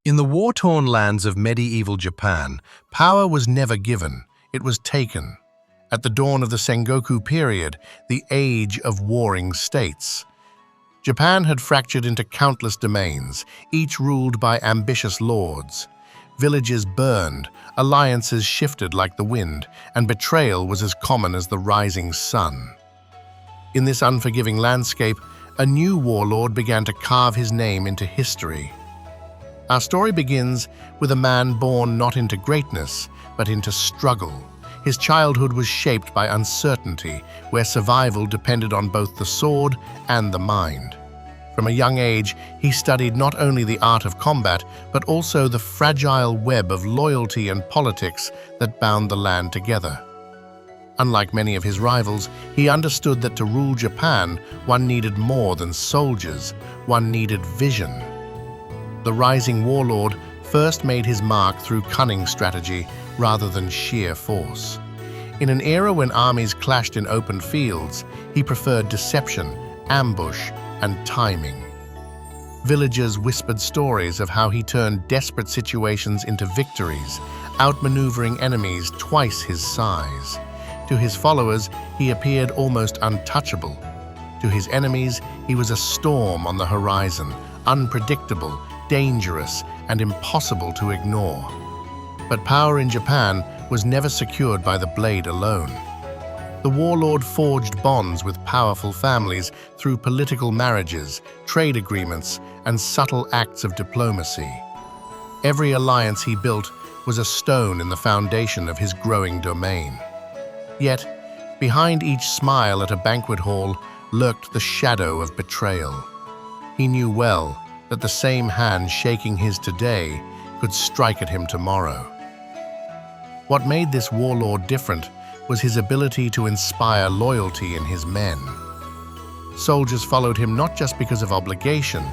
In the war-torn lands of medieval Japan, power was never given, it was taken. At the dawn of the Sengoku period, the age of warring states, Japan had fractured into countless domains, each ruled by ambitious lords. Villages burned, alliances shifted like the wind, and betrayal was as common as the rising sun. In this unforgiving landscape, a new warlord began to carve his name into history. Our story begins with a man born not into greatness, but into struggle. His childhood was shaped by uncertainty, where survival depended on both the sword and the mind. From a young age, he studied not only the art of combat, but also the fragile web of loyalty and politics that bound the land together. Unlike many of his rivals, he understood that to rule Japan, one needed more than soldiers, one needed vision. The rising warlord first made his mark through cunning strategy rather than sheer force. In an era when armies clashed in open fields, he preferred deception, ambush, and timing. Villagers whispered stories of how he turned desperate situations into victories, outmaneuvering enemies twice his size. To his followers, he appeared almost untouchable. To his enemies, he was a storm on the horizon, unpredictable, dangerous, and impossible to ignore. But power in Japan was never secured by the blade alone. The warlord forged bonds with powerful families through political marriages, trade agreements, and subtle acts of diplomacy. Every alliance he built was a stone in the foundation of his growing domain. Yet, behind each smile at a banquet hall lurked the shadow of betrayal. He knew well that the same hand shaking his today could strike at him tomorrow. What made this warlord different was his ability to inspire loyalty in his men. Soldiers followed him not just because of obligation,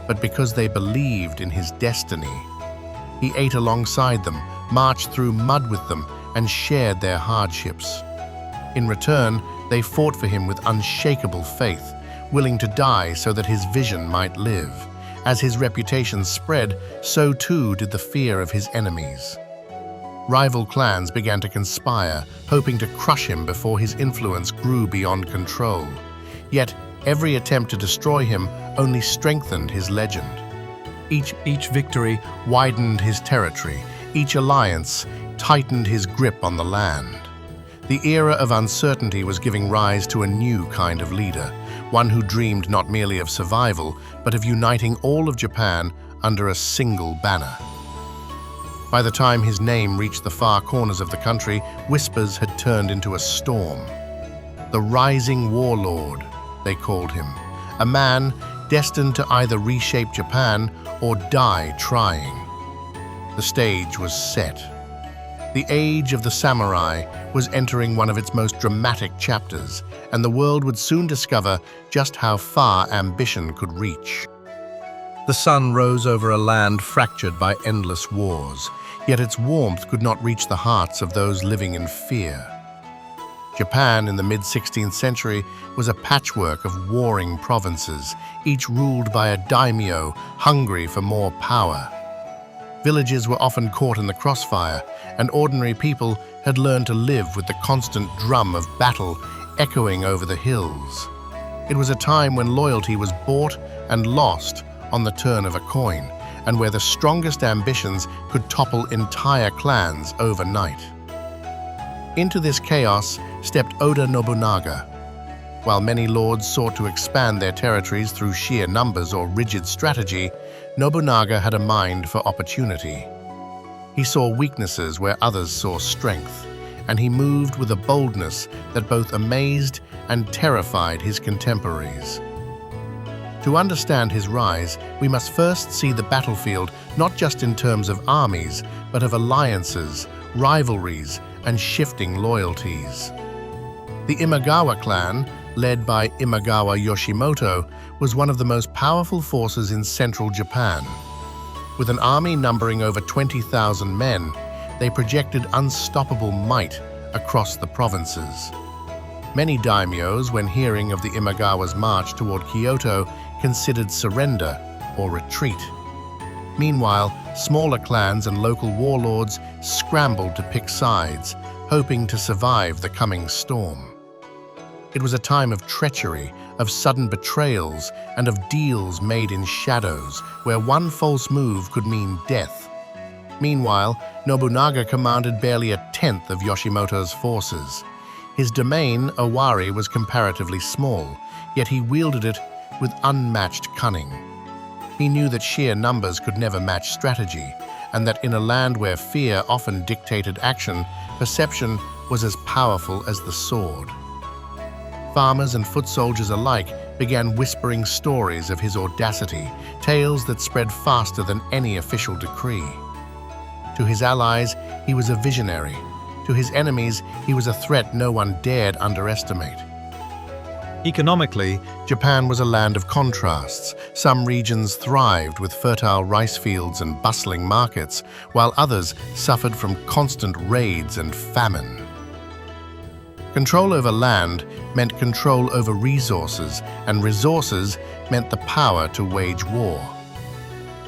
but because they believed in his destiny. He ate alongside them, marched through mud with them, and shared their hardships. In return, they fought for him with unshakable faith, willing to die so that his vision might live. As his reputation spread, so too did the fear of his enemies. Rival clans began to conspire, hoping to crush him before his influence grew beyond control. Yet, every attempt to destroy him only strengthened his legend. Each victory widened his territory, each alliance tightened his grip on the land. The era of uncertainty was giving rise to a new kind of leader, one who dreamed not merely of survival, but of uniting all of Japan under a single banner. By the time his name reached the far corners of the country, whispers had turned into a storm. The rising warlord, they called him, a man destined to either reshape Japan or die trying. The stage was set. The age of the samurai was entering one of its most dramatic chapters, and the world would soon discover just how far ambition could reach. The sun rose over a land fractured by endless wars, yet its warmth could not reach the hearts of those living in fear. Japan in the mid-16th century was a patchwork of warring provinces, each ruled by a daimyo hungry for more power. Villages were often caught in the crossfire, and ordinary people had learned to live with the constant drum of battle echoing over the hills. It was a time when loyalty was bought and lost on the turn of a coin, and where the strongest ambitions could topple entire clans overnight. Into this chaos stepped Oda Nobunaga. While many lords sought to expand their territories through sheer numbers or rigid strategy, Nobunaga had a mind for opportunity. He saw weaknesses where others saw strength, and he moved with a boldness that both amazed and terrified his contemporaries. To understand his rise, we must first see the battlefield not just in terms of armies, but of alliances, rivalries, and shifting loyalties. The Imagawa clan, led by Imagawa Yoshimoto, was one of the most powerful forces in central Japan. With an army numbering over 20,000 men, they projected unstoppable might across the provinces. Many daimyos, when hearing of the Imagawa's march toward Kyoto, considered surrender or retreat. Meanwhile, Smaller clans and local warlords scrambled to pick sides, hoping to survive the coming storm. It was a time of treachery, of sudden betrayals, and of deals made in shadows, where one false move could mean death. Meanwhile, Nobunaga commanded barely a tenth of Yoshimoto's forces. His domain, Owari, was comparatively small, yet he wielded it with unmatched cunning. He knew that sheer numbers could never match strategy, and that in a land where fear often dictated action, perception was as powerful as the sword. Farmers and foot soldiers alike began whispering stories of his audacity, tales that spread faster than any official decree. To his allies, he was a visionary. To his enemies, he was a threat no one dared underestimate. Economically, Japan was a land of contrasts. Some regions thrived with fertile rice fields and bustling markets, while others suffered from constant raids and famine. Control over land meant control over resources, and resources meant the power to wage war.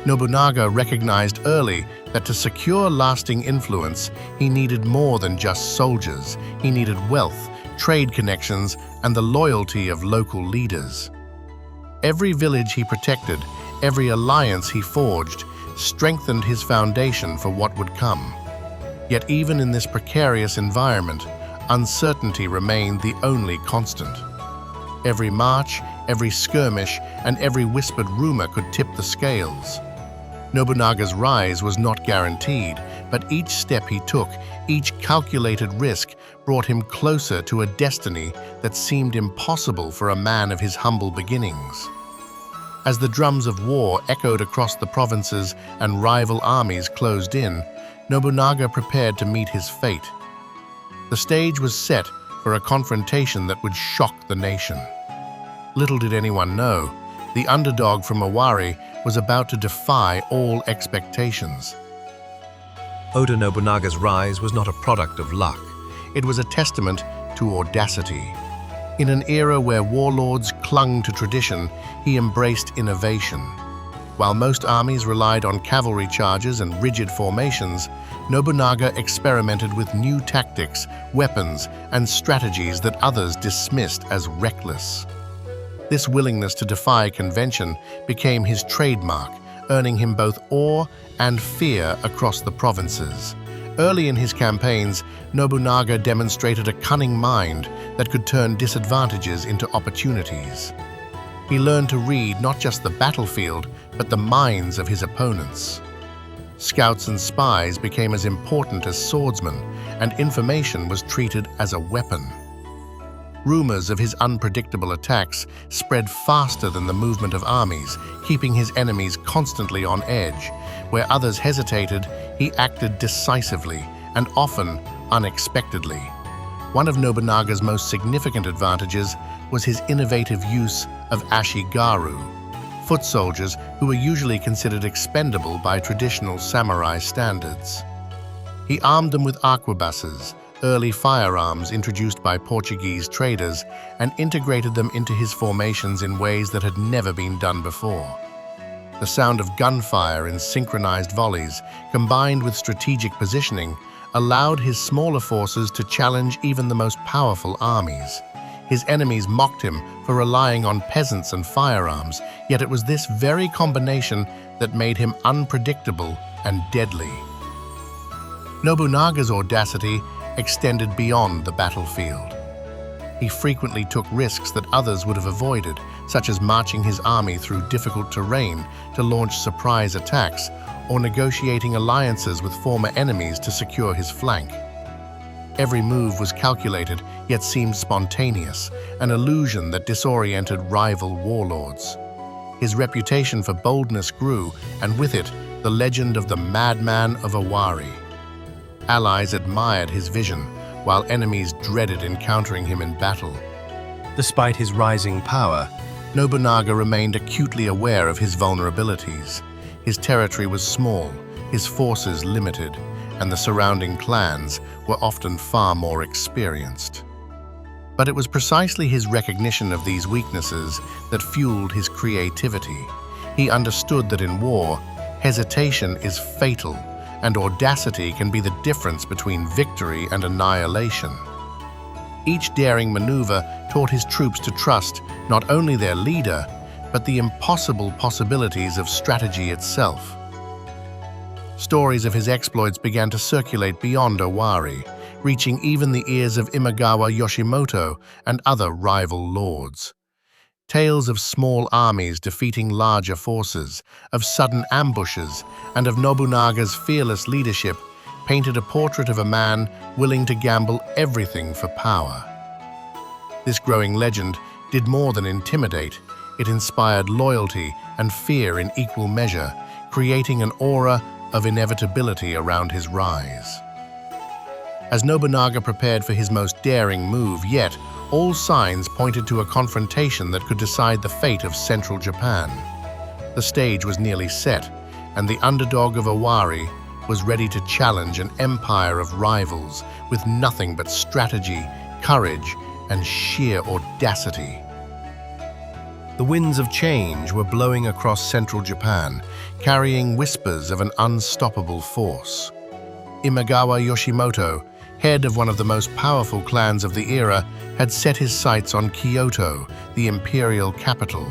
Nobunaga recognized early that to secure lasting influence, he needed more than just soldiers. He needed wealth, trade connections, and the loyalty of local leaders. Every village he protected, every alliance he forged, strengthened his foundation for what would come. Yet even in this precarious environment, uncertainty remained the only constant. Every march, every skirmish, and every whispered rumor could tip the scales. Nobunaga's rise was not guaranteed, but each step he took, each calculated risk, brought him closer to a destiny that seemed impossible for a man of his humble beginnings. As the drums of war echoed across the provinces and rival armies closed in, Nobunaga prepared to meet his fate. The stage was set for a confrontation that would shock the nation. Little did anyone know, the underdog from Owari was about to defy all expectations. Oda Nobunaga's rise was not a product of luck. It was a testament to audacity. In an era where warlords clung to tradition, he embraced innovation. While most armies relied on cavalry charges and rigid formations, Nobunaga experimented with new tactics, weapons, and strategies that others dismissed as reckless. This willingness to defy convention became his trademark, earning him both awe and fear across the provinces. Early in his campaigns, Nobunaga demonstrated a cunning mind that could turn disadvantages into opportunities. He learned to read not just the battlefield, but the minds of his opponents. Scouts and spies became as important as swordsmen, and information was treated as a weapon. Rumors of his unpredictable attacks spread faster than the movement of armies, keeping his enemies constantly on edge. Where others hesitated, he acted decisively and often unexpectedly. One of Nobunaga's most significant advantages was his innovative use of ashigaru, foot soldiers who were usually considered expendable by traditional samurai standards. He armed them with arquebuses, early firearms introduced by Portuguese traders, and integrated them into his formations in ways that had never been done before. The sound of gunfire in synchronized volleys, combined with strategic positioning, allowed his smaller forces to challenge even the most powerful armies. His enemies mocked him for relying on peasants and firearms, yet it was this very combination that made him unpredictable and deadly. Nobunaga's audacity extended beyond the battlefield. He frequently took risks that others would have avoided, such as marching his army through difficult terrain to launch surprise attacks or negotiating alliances with former enemies to secure his flank. Every move was calculated, yet seemed spontaneous, an illusion that disoriented rival warlords. His reputation for boldness grew, and with it, the legend of the Madman of Owari. Allies admired his vision, while enemies dreaded encountering him in battle. Despite his rising power, Nobunaga remained acutely aware of his vulnerabilities. His territory was small, his forces limited, and the surrounding clans were often far more experienced. But it was precisely his recognition of these weaknesses that fueled his creativity. He understood that in war, hesitation is fatal, and audacity can be the difference between victory and annihilation. Each daring maneuver taught his troops to trust not only their leader, but the impossible possibilities of strategy itself. Stories of his exploits began to circulate beyond Owari, reaching even the ears of Imagawa Yoshimoto and other rival lords. Tales of small armies defeating larger forces, of sudden ambushes, and of Nobunaga's fearless leadership painted a portrait of a man willing to gamble everything for power. This growing legend did more than intimidate. It inspired loyalty and fear in equal measure, creating an aura of inevitability around his rise. As Nobunaga prepared for his most daring move yet, all signs pointed to a confrontation that could decide the fate of central Japan. The stage was nearly set, and the underdog of Owari was ready to challenge an empire of rivals with nothing but strategy, courage, and sheer audacity. The winds of change were blowing across central Japan, carrying whispers of an unstoppable force. Imagawa Yoshimoto, head of one of the most powerful clans of the era, had set his sights on Kyoto, the imperial capital.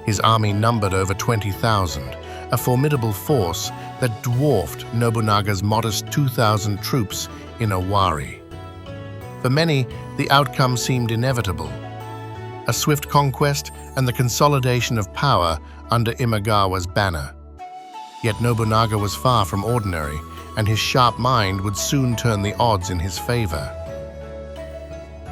His army numbered over 20,000, a formidable force that dwarfed Nobunaga's modest 2,000 troops in Owari. For many, the outcome seemed inevitable: a swift conquest and the consolidation of power under Imagawa's banner. Yet Nobunaga was far from ordinary, and his sharp mind would soon turn the odds in his favor.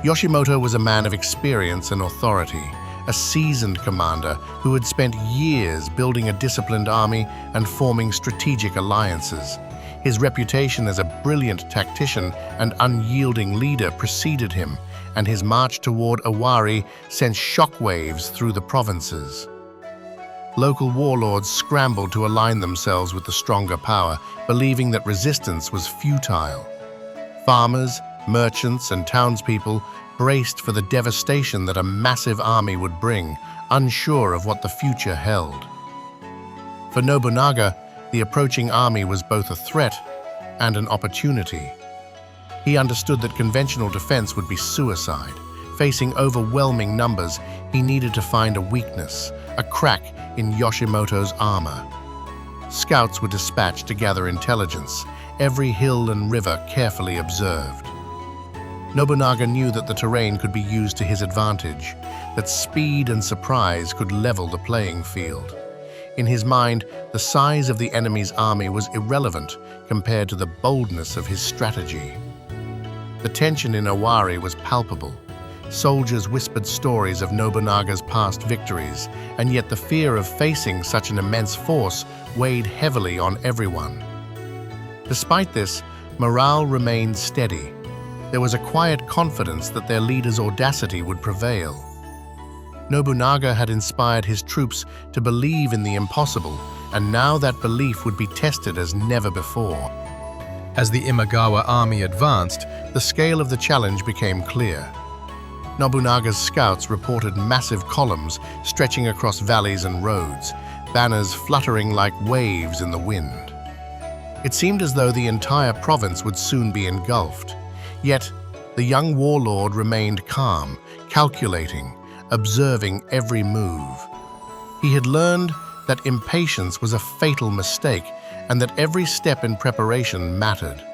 Yoshimoto was a man of experience and authority, a seasoned commander who had spent years building a disciplined army and forming strategic alliances. His reputation as a brilliant tactician and unyielding leader preceded him, and his march toward Owari sent shockwaves through the provinces. Local warlords scrambled to align themselves with the stronger power, believing that resistance was futile. Farmers, merchants, and townspeople braced for the devastation that a massive army would bring, unsure of what the future held. For Nobunaga, the approaching army was both a threat and an opportunity. He understood that conventional defense would be suicide. Facing overwhelming numbers, he needed to find a weakness, a crack in Yoshimoto's armor. Scouts were dispatched to gather intelligence, every hill and river carefully observed. Nobunaga knew that the terrain could be used to his advantage, that speed and surprise could level the playing field. In his mind, the size of the enemy's army was irrelevant compared to the boldness of his strategy. The tension in Owari was palpable. Soldiers whispered stories of Nobunaga's past victories, and yet the fear of facing such an immense force weighed heavily on everyone. Despite this, morale remained steady. There was a quiet confidence that their leader's audacity would prevail. Nobunaga had inspired his troops to believe in the impossible, and now that belief would be tested as never before. As the Imagawa army advanced, the scale of the challenge became clear. Nobunaga's scouts reported massive columns stretching across valleys and roads, banners fluttering like waves in the wind. It seemed as though the entire province would soon be engulfed. Yet, the young warlord remained calm, calculating, observing every move. He had learned that impatience was a fatal mistake and that every step in preparation mattered.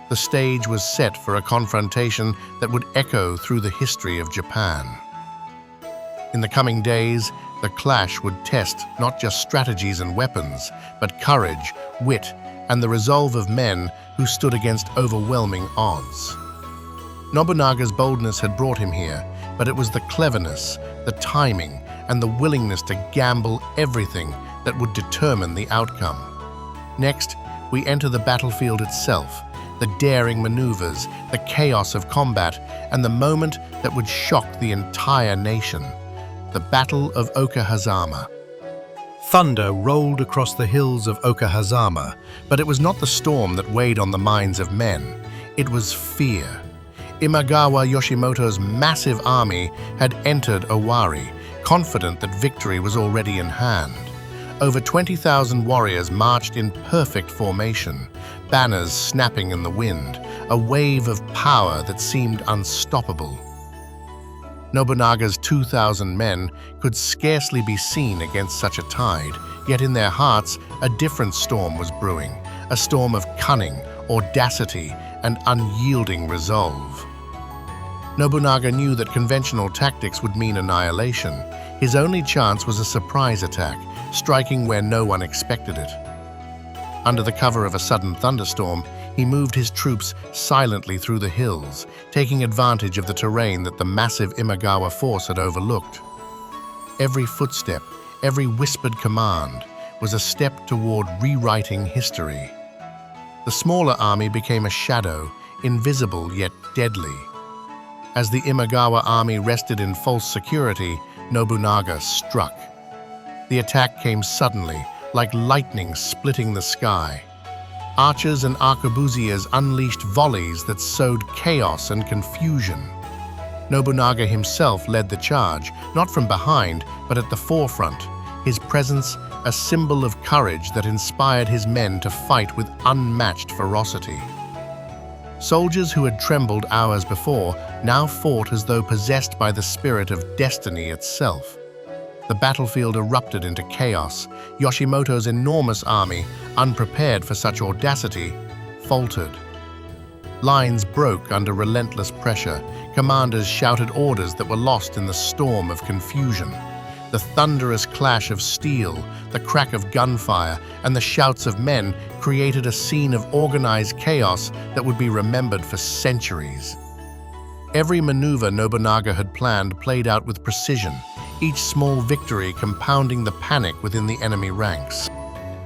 The stage was set for a confrontation that would echo through the history of Japan. In the coming days, the clash would test not just strategies and weapons, but courage, wit, and the resolve of men who stood against overwhelming odds. Nobunaga's boldness had brought him here, but it was the cleverness, the timing, and the willingness to gamble everything that would determine the outcome. Next, we enter the battlefield itself, the daring maneuvers, the chaos of combat, and the moment that would shock the entire nation, the Battle of Okahazama. Thunder rolled across the hills of Okahazama, but it was not the storm that weighed on the minds of men. It was fear. Imagawa Yoshimoto's massive army had entered Owari, confident that victory was already in hand. Over 20,000 warriors marched in perfect formation, banners snapping in the wind, a wave of power that seemed unstoppable. Nobunaga's 2,000 men could scarcely be seen against such a tide, yet in their hearts a different storm was brewing, a storm of cunning, audacity, and unyielding resolve. Nobunaga knew that conventional tactics would mean annihilation. His only chance was a surprise attack, striking where no one expected it. Under the cover of a sudden thunderstorm, he moved his troops silently through the hills, taking advantage of the terrain that the massive Imagawa force had overlooked. Every footstep, every whispered command, was a step toward rewriting history. The smaller army became a shadow, invisible yet deadly. As the Imagawa army rested in false security, Nobunaga struck. The attack came suddenly, like lightning splitting the sky. Archers and arquebusiers unleashed volleys that sowed chaos and confusion. Nobunaga himself led the charge, not from behind, but at the forefront, his presence a symbol of courage that inspired his men to fight with unmatched ferocity. Soldiers who had trembled hours before now fought as though possessed by the spirit of destiny itself. The battlefield erupted into chaos. Yoshimoto's enormous army, unprepared for such audacity, faltered. Lines broke under relentless pressure. Commanders shouted orders that were lost in the storm of confusion. The thunderous clash of steel, the crack of gunfire, and the shouts of men created a scene of organized chaos that would be remembered for centuries. Every maneuver Nobunaga had planned played out with precision, each small victory compounding the panic within the enemy ranks.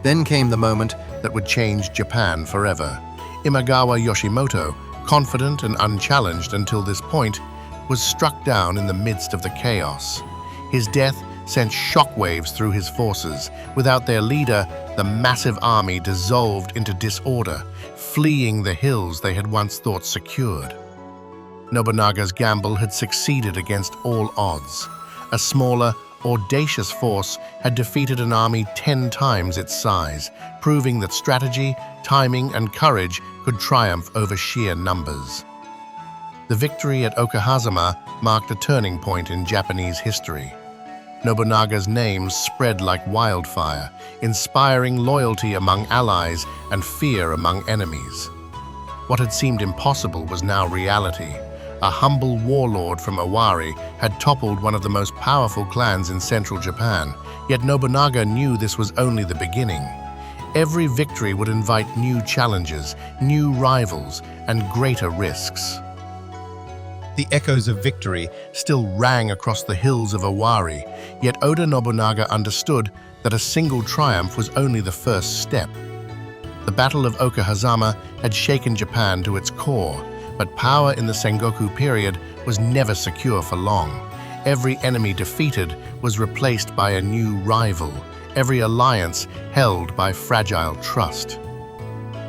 Then came the moment that would change Japan forever. Imagawa Yoshimoto, confident and unchallenged until this point, was struck down in the midst of the chaos. His death sent shockwaves through his forces. Without their leader, the massive army dissolved into disorder, fleeing the hills they had once thought secured. Nobunaga's gamble had succeeded against all odds. A smaller, audacious force had defeated an army 10 times its size, proving that strategy, timing, and courage could triumph over sheer numbers. The victory at Okehazama marked a turning point in Japanese history. Nobunaga's name spread like wildfire, inspiring loyalty among allies and fear among enemies. What had seemed impossible was now reality. A humble warlord from Owari had toppled one of the most powerful clans in central Japan, yet Nobunaga knew this was only the beginning. Every victory would invite new challenges, new rivals, and greater risks. The echoes of victory still rang across the hills of Owari, yet Oda Nobunaga understood that a single triumph was only the first step. The Battle of Okehazama had shaken Japan to its core, but power in the Sengoku period was never secure for long. Every enemy defeated was replaced by a new rival, every alliance held by fragile trust.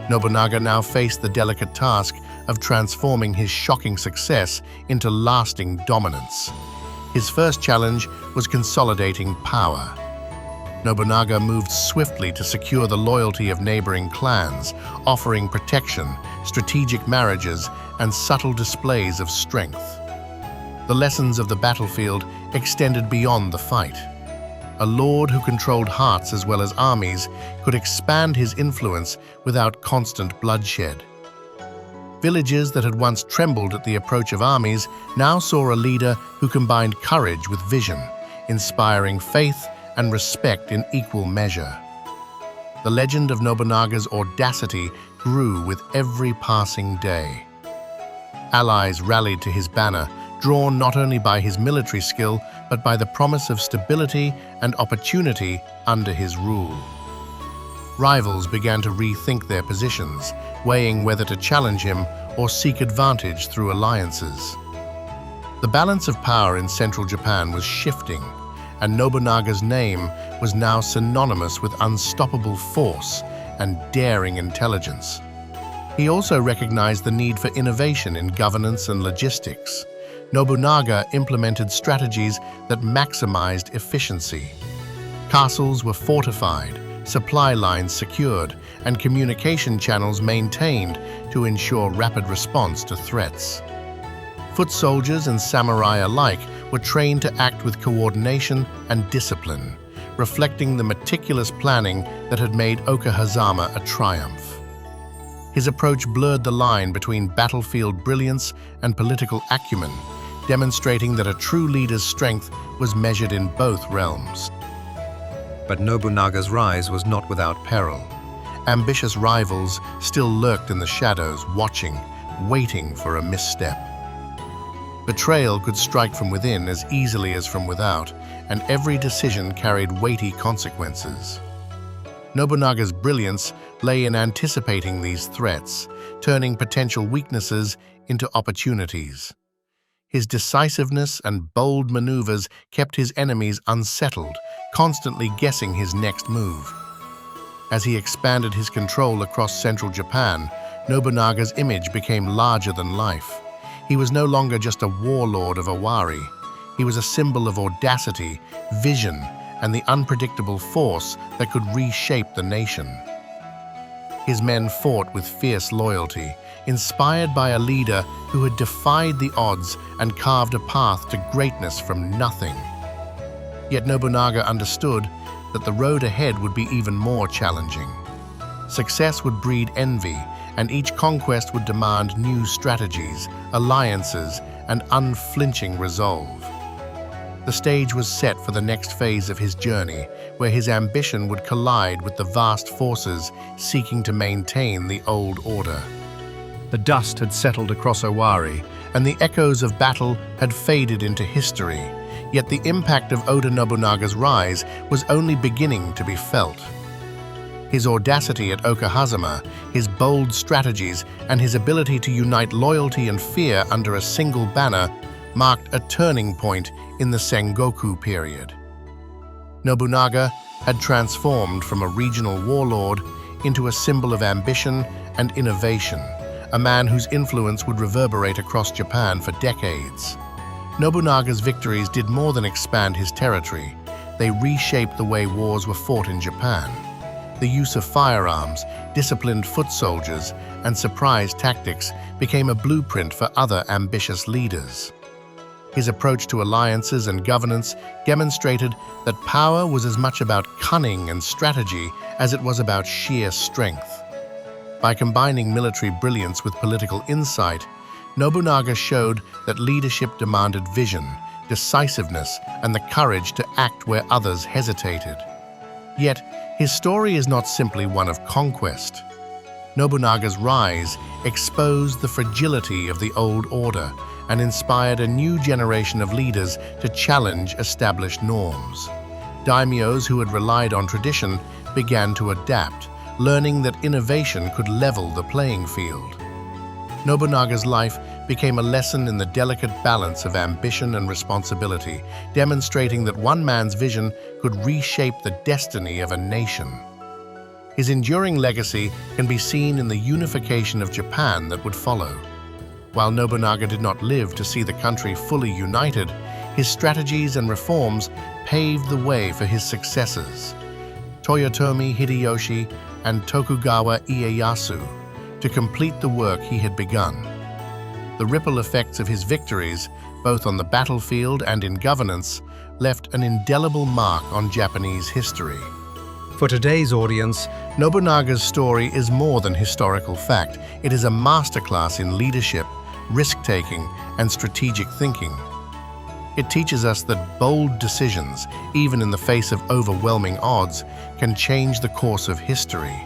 Nobunaga now faced the delicate task of transforming his shocking success into lasting dominance. His first challenge was consolidating power. Nobunaga moved swiftly to secure the loyalty of neighboring clans, offering protection, strategic marriages, and subtle displays of strength. The lessons of the battlefield extended beyond the fight. A lord who controlled hearts as well as armies could expand his influence without constant bloodshed. Villages that had once trembled at the approach of armies now saw a leader who combined courage with vision, inspiring faith and respect in equal measure. The legend of Nobunaga's audacity grew with every passing day. Allies rallied to his banner, drawn not only by his military skill, but by the promise of stability and opportunity under his rule. Rivals began to rethink their positions, weighing whether to challenge him or seek advantage through alliances. The balance of power in central Japan was shifting, and Nobunaga's name was now synonymous with unstoppable force and daring intelligence. He also recognized the need for innovation in governance and logistics. Nobunaga implemented strategies that maximized efficiency. Castles were fortified, supply lines secured, and communication channels maintained to ensure rapid response to threats. Foot soldiers and samurai alike were trained to act with coordination and discipline, reflecting the meticulous planning that had made Okehazama a triumph. His approach blurred the line between battlefield brilliance and political acumen, demonstrating that a true leader's strength was measured in both realms. But Nobunaga's rise was not without Peril. Ambitious rivals still lurked in the shadows, watching, waiting for a misstep. Betrayal could strike from within as easily as from without, and every decision carried weighty consequences. Nobunaga's brilliance lay in anticipating these threats, turning potential weaknesses into opportunities. His decisiveness and bold maneuvers kept his enemies unsettled, constantly guessing his next move. As he expanded his control across central Japan, Nobunaga's image became larger than life. He was no longer just a warlord of Owari. He was a symbol of audacity, vision, and the unpredictable force that could reshape the nation. His men fought with fierce loyalty, inspired by a leader who had defied the odds and carved a path to greatness from nothing. Yet Nobunaga understood that the road ahead would be even more challenging. Success would breed envy, and each conquest would demand new strategies, alliances, and unflinching resolve. The stage was set for the next phase of his journey, where his ambition would collide with the vast forces seeking to maintain the old order. The dust had settled across Owari, and the echoes of battle had faded into history, yet the impact of Oda Nobunaga's rise was only beginning to be felt. His audacity at Okehazama, his bold strategies, and his ability to unite loyalty and fear under a single banner marked a turning point in the Sengoku period. Nobunaga had transformed from a regional warlord into a symbol of ambition and innovation, a man whose influence would reverberate across Japan for decades. Nobunaga's victories did more than expand his territory. They reshaped the way wars were fought in Japan. The use of firearms, disciplined foot soldiers, and surprise tactics became a blueprint for other ambitious leaders. His approach to alliances and governance demonstrated that power was as much about cunning and strategy as it was about sheer strength. By combining military brilliance with political insight, Nobunaga showed that leadership demanded vision, decisiveness, and the courage to act where others hesitated. Yet, his story is not simply one of conquest. Nobunaga's rise exposed the fragility of the old order and inspired a new generation of leaders to challenge established norms. Daimyos who had relied on tradition began to adapt, learning that innovation could level the playing field. Nobunaga's life became a lesson in the delicate balance of ambition and responsibility, demonstrating that one man's vision could reshape the destiny of a nation. His enduring legacy can be seen in the unification of Japan that would follow. While Nobunaga did not live to see the country fully united, his strategies and reforms paved the way for his successors, Toyotomi Hideyoshi and Tokugawa Ieyasu, to complete the work he had begun. The ripple effects of his victories, both on the battlefield and in governance, left an indelible mark on Japanese history. For today's audience, Nobunaga's story is more than historical fact. It is a masterclass in leadership, risk-taking, and strategic thinking. It teaches us that bold decisions, even in the face of overwhelming odds, can change the course of history.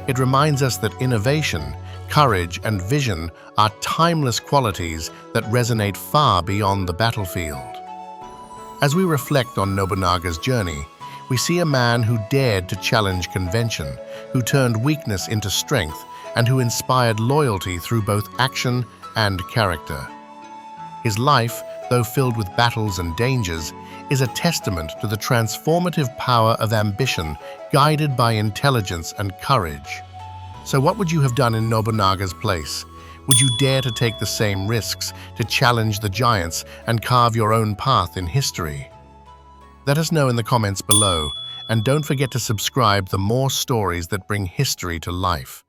It reminds us that innovation, courage, and vision are timeless qualities that resonate far beyond the battlefield. As we reflect on Nobunaga's journey, we see a man who dared to challenge convention, who turned weakness into strength, and who inspired loyalty through both action and character. His life, though filled with battles and dangers, is a testament to the transformative power of ambition guided by intelligence and courage. So what would you have done in Nobunaga's place? Would you dare to take the same risks, to challenge the giants and carve your own path in history? Let us know in the comments below, And don't forget to subscribe for more stories that bring history to life.